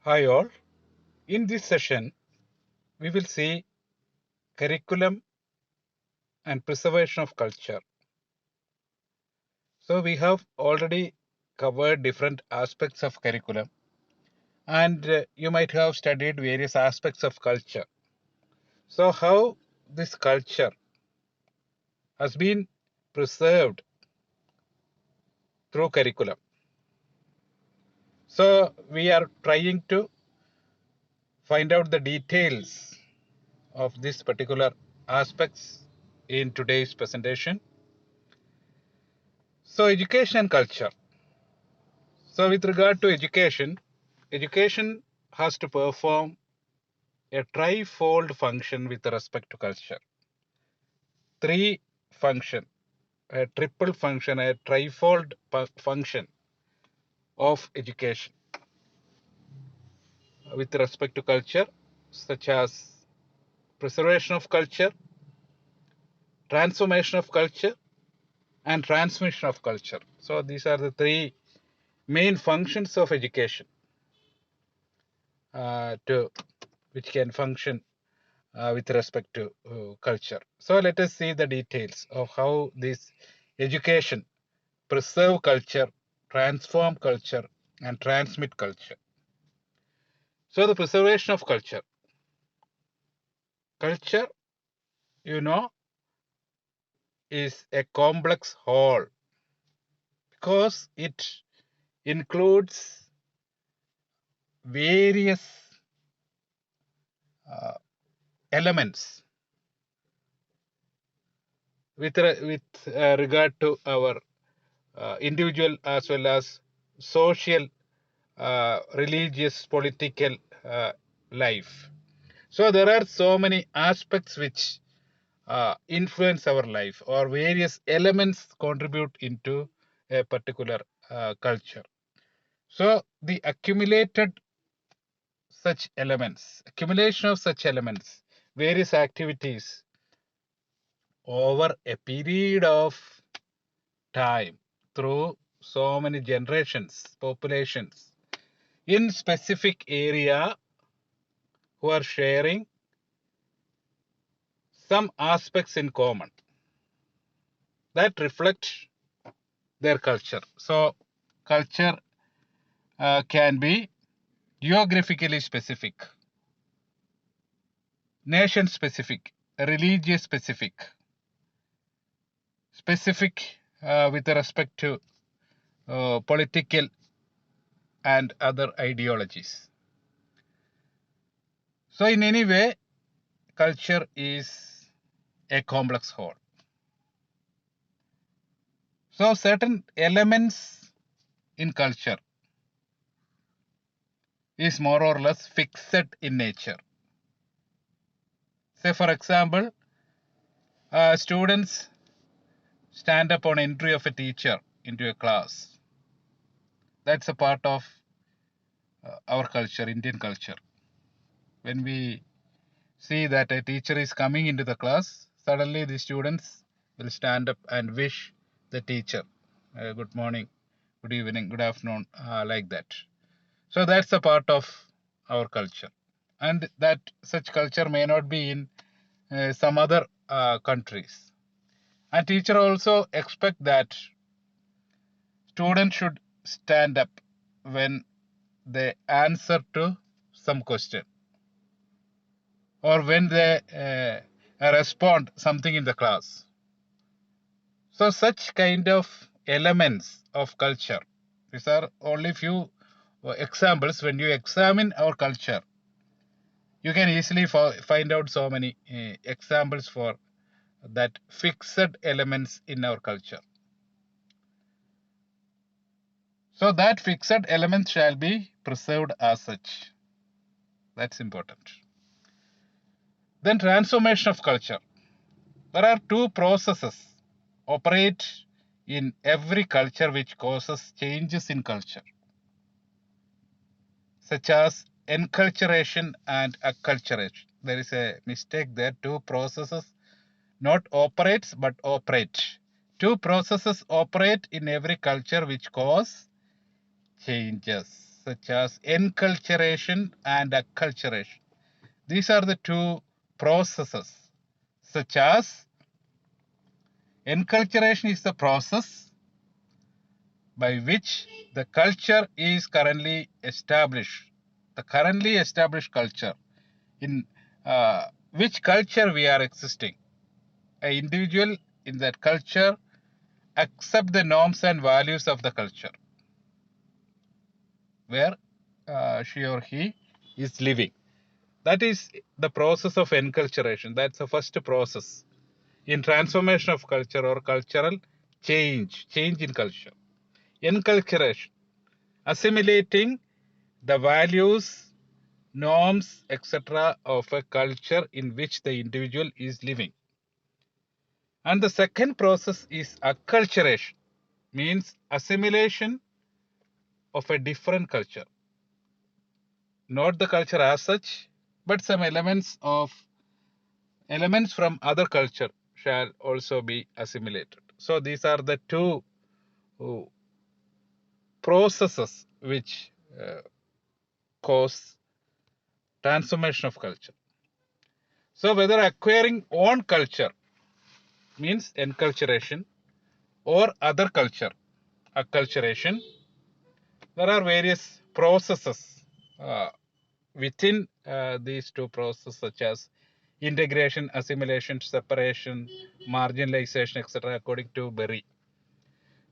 Hi all. In this session, we will see curriculum and preservation of culture. So we have already covered different aspects of curriculum and you might have studied various aspects of culture. So how this culture has been preserved through curriculum. So we are trying to find out the details of this particular aspects in today's presentation. So education and culture. So with regard to education, education has to perform a trifold function with respect to culture. Three function, a triple function, a trifold function of education with respect to culture, such as preservation of culture, transformation of culture, and transmission of culture. So these are the three main functions of education to which can function with respect to culture. So let us see the details of how this education preserve culture, transform culture, and transmit culture. So the preservation of culture. Culture, you know, is a complex whole because it includes various uh, elements with regard to our individual as well as social, religious, political life. So there are so many aspects which influence our life, or various elements contribute into a particular culture. So the accumulation of such elements, various activities over a period of time through so many generations, populations in specific area who are sharing some aspects in common that reflect their culture. So culture can be geographically specific, nation specific, religious specific, specific with respect to political and other ideologies. So in any way, culture is a complex whole. So certain elements in culture is more or less fixed in nature. Say for example, students stand up on entry of a teacher into a class. That's a part of our culture, Indian culture. When we see that a teacher is coming into the class, suddenly the students will stand up and wish the teacher good morning, good evening, good afternoon, like that. So that's a part of our culture. And that such culture may not be in some other countries. And teacher also expect that students should stand up when they answer to some question, or when they respond something in the class. So such kind of elements of culture, these are only few examples. When you examine our culture, you can easily find out so many examples for that fixed elements in our culture. So that fixed element shall be preserved as such. That's important. Then transformation of culture. There are two processes operate in every culture which causes changes in culture, such as enculturation and acculturation. There is a mistake there. Two processes not operates but operate. Two processes operate in every culture which cause changes. such as enculturation and acculturation. These are the two processes, such as enculturation is the process by which the culture is currently established, the currently established culture, in which culture we are existing. An individual in that culture accept the norms and values of the culture where she or he is living. That is the process of enculturation. That's the first process in transformation of culture or cultural change in culture. Enculturation, assimilating the values, norms, etc. of a culture in which the individual is living. And the second process is acculturation, means assimilation of a different culture. Not the culture as such, but some elements from other culture shall also be assimilated. So these are the two uh, processes which cause transformation of culture. So whether acquiring own culture means enculturation or other culture, acculturation, there are various processes within these two processes such as integration, assimilation, separation, marginalization, etc. according to Berry.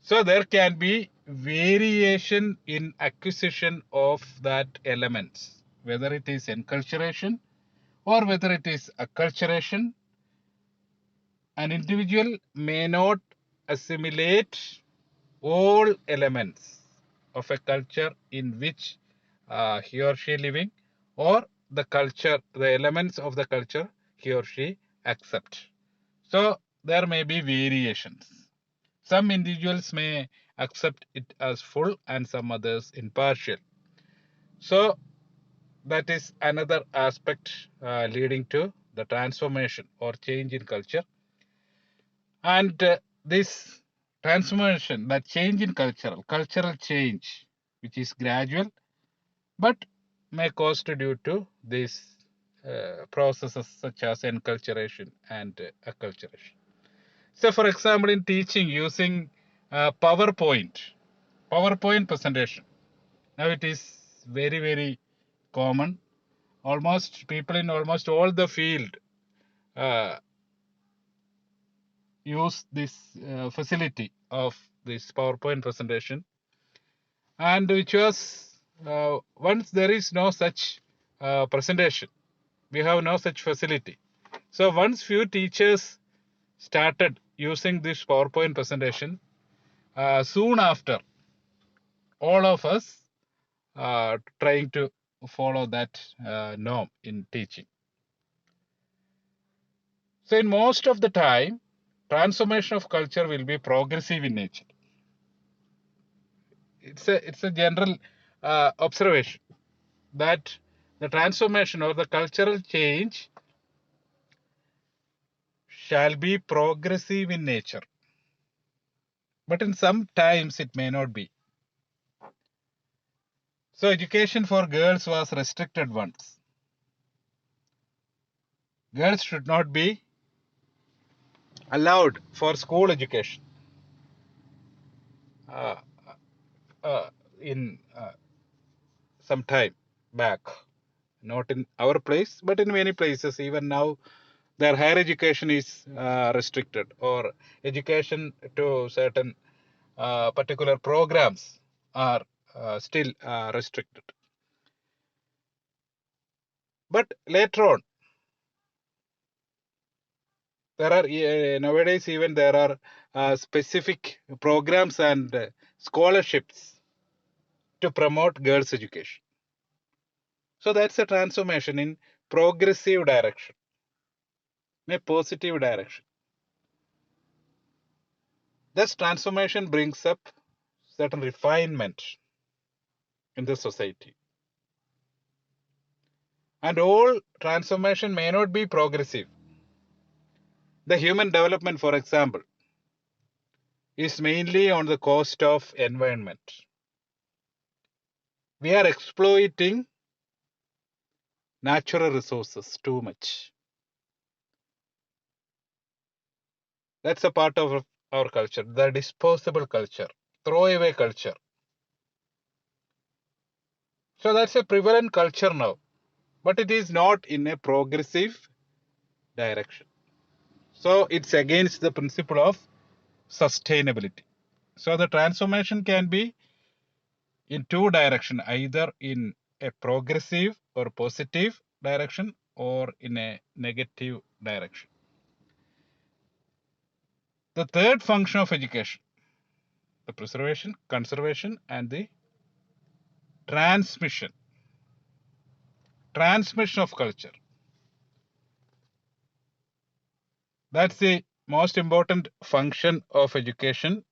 So there can be variation in acquisition of that elements, whether it is enculturation or whether it is acculturation. An individual may not assimilate all elements of a culture in which he or she living, or the culture, the elements of the culture he or she accept. So there may be variations. Some individuals may accept it as full and some others in partial. So that is another aspect leading to the transformation or change in culture. And this transformation, that change in cultural change, which is gradual, but may caused due to these processes such as enculturation and acculturation. So for example, in teaching using PowerPoint presentation. Now it is very, very common. Almost people in almost all the field uh, use this facility of this PowerPoint presentation, and which was once there is no such presentation, we have no such facility. So once few teachers started using this PowerPoint presentation, soon after all of us trying to follow that norm in teaching. So in most of the time, transformation of culture will be progressive in nature. It's a general observation that the transformation or the cultural change shall be progressive in nature, but in some times it may not be. So education for girls was restricted once. Girls should not be allowed for school education uh, in some time back. Not in our place, but in many places, even now, their higher education is restricted, or education to certain particular programs are still restricted. But later on, there are nowadays even there are specific programs and scholarships to promote girls' education. So that's a transformation in progressive direction, in a positive direction. This transformation brings up certain refinement in the society. And all transformation may not be progressive. The human development, for example, is mainly on the cost of environment. we are exploiting natural resources too much. That's a part of our culture, the disposable culture, throwaway culture. So that's a prevalent culture now, but it is not in a progressive direction. So it's against the principle of sustainability. So the transformation can be in two direction, either in a progressive or positive direction or in a negative direction. The third function of education, the preservation, conservation, and the transmission. Transmission of culture. That's the most important function of education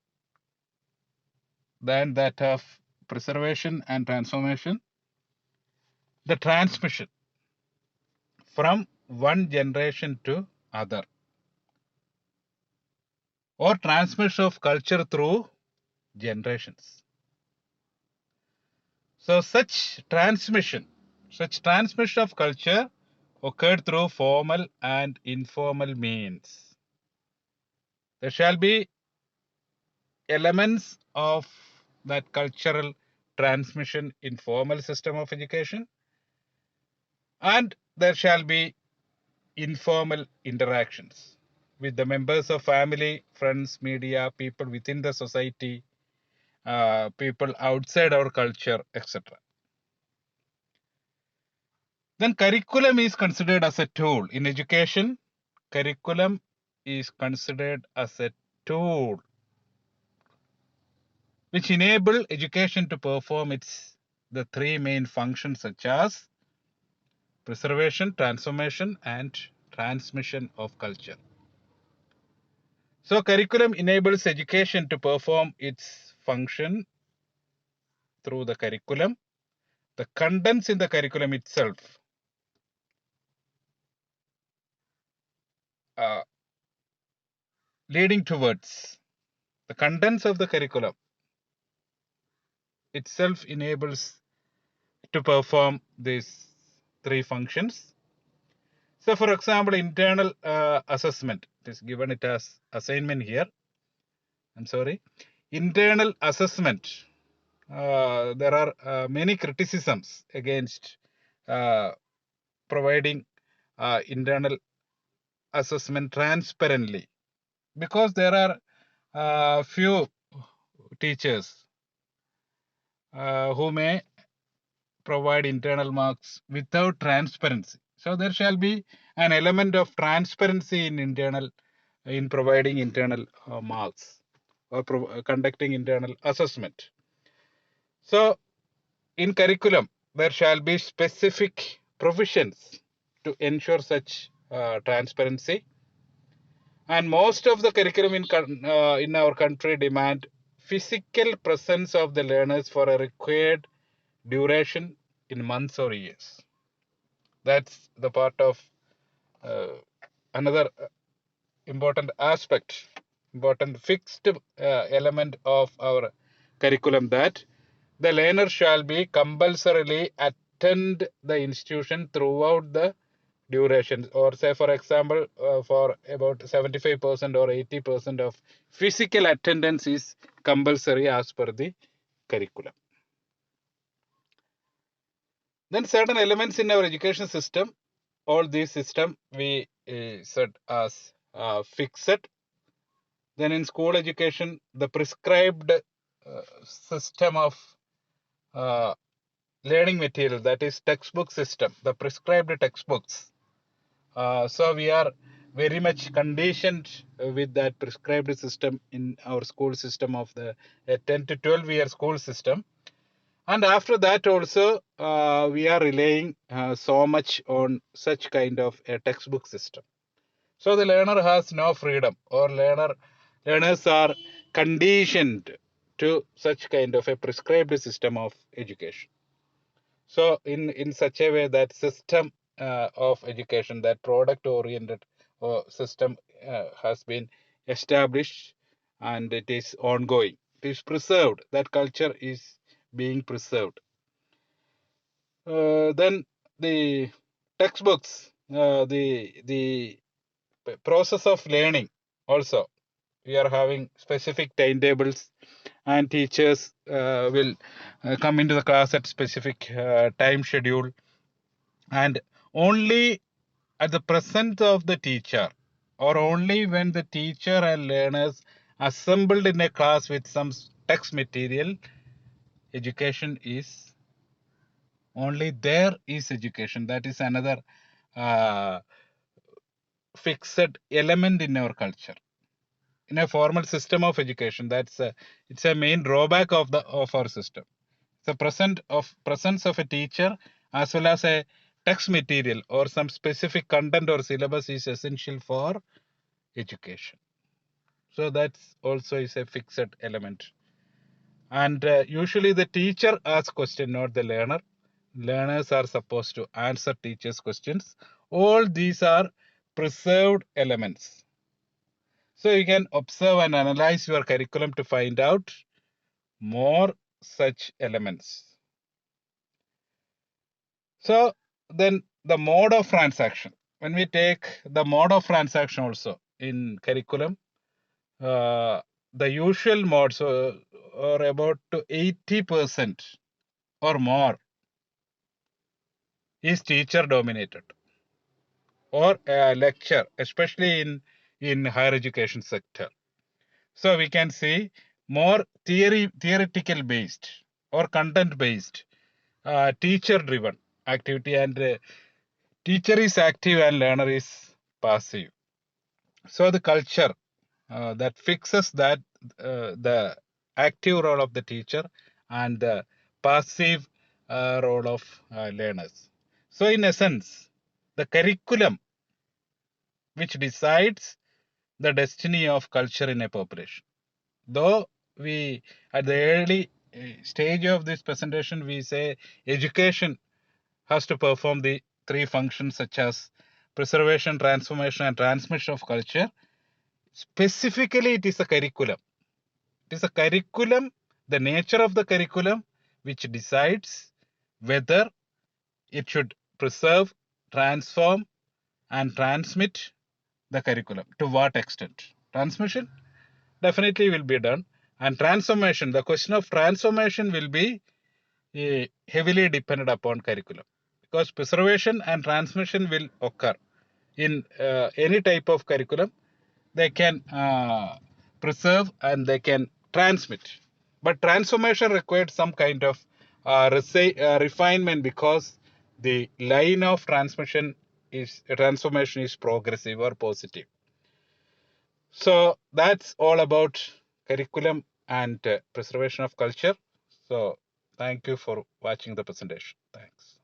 than that of preservation and transformation. The transmission from one generation to other, or transmission of culture through generations. So such transmission of culture occurred through formal and informal means. There shall be elements of that cultural transmission in formal system of education, and there shall be informal interactions with the members of family, friends, media, people within the society, people outside our culture, etc. Then curriculum is considered as a tool. In education, curriculum is considered as a tool which enable education to perform its the three main functions such as preservation, transformation, and transmission of culture. So curriculum enables education to perform its function through the curriculum. The contents in the curriculum itself uh, leading towards the contents of the curriculum itself enables to perform these three functions. So for example, internal assessment, it is given it as assignment here. I'm sorry. Internal assessment. There are many criticisms against providing internal assessment transparently, because there are few teachers who may provide internal marks without transparency. So there shall be an element of transparency in providing internal marks or conducting internal assessment. So in curriculum, there shall be specific provisions to ensure such transparency. And most of the curriculum in our country demand physical presence of the learners for a required duration in months or years. That's the part of another important aspect, important fixed element of our curriculum, that the learner shall be compulsorily attend the institution throughout the duration, or say for example for about 75% or 80% of physical attendance is compulsory as per the curriculum. Then certain elements in our education system, all these system we set as fixed. Then in school education, the prescribed system of learning material, that is textbook system, the prescribed textbooks. So we are very much conditioned with that prescribed system in our school system of the 10 to 12 year school system. And after that also, we are relying so much on such kind of a textbook system. So the learner has no freedom, or learners are conditioned to such kind of a prescribed system of education. So in such a way, that system of education, that product oriented system has been established, and it is ongoing. It is preserved. That culture is being preserved. Then the textbooks, the process of learning also. We are having specific timetables, and teachers will come into the class at specific time schedule, and only at the presence of the teacher, or only when the teacher and learners assembled in a class with some text material, education is only there is education. That is another uh, fixed element in our culture. In a formal system of education, it's a main drawback of our system. The presence of a teacher as well as a text material or some specific content or syllabus is essential for education. So that's also is a fixed element. And usually the teacher asks question, not the learner. Learners are supposed to answer teachers' questions. All these are preserved elements. So you can observe and analyze your curriculum to find out more such elements. So then the mode of transaction. When we take the mode of transaction also in curriculum, the usual modes are about to 80% or more is teacher dominated, or a lecture, especially in higher education sector. So we can see more theoretical based or content based, teacher driven activity, and teacher is active and learner is passive. So the culture that fixes that the active role of the teacher and the passive role of learners. So in essence, the curriculum which decides the destiny of culture in a population. Though we at the early stage of this presentation we say education has to perform the three functions such as preservation, transformation, and transmission of culture. Specifically, it is a curriculum. It is a curriculum, the nature of the curriculum, which decides whether it should preserve, transform, and transmit the curriculum. To what extent? Transmission definitely will be done. And transformation, the question of transformation will be heavily dependent upon curriculum, because preservation and transmission will occur in any type of curriculum. They can preserve and they can transmit, but transformation required some kind of refinement, because the line of transformation is progressive or positive. So that's all about curriculum and preservation of culture. So thank you for watching the presentation. Thanks.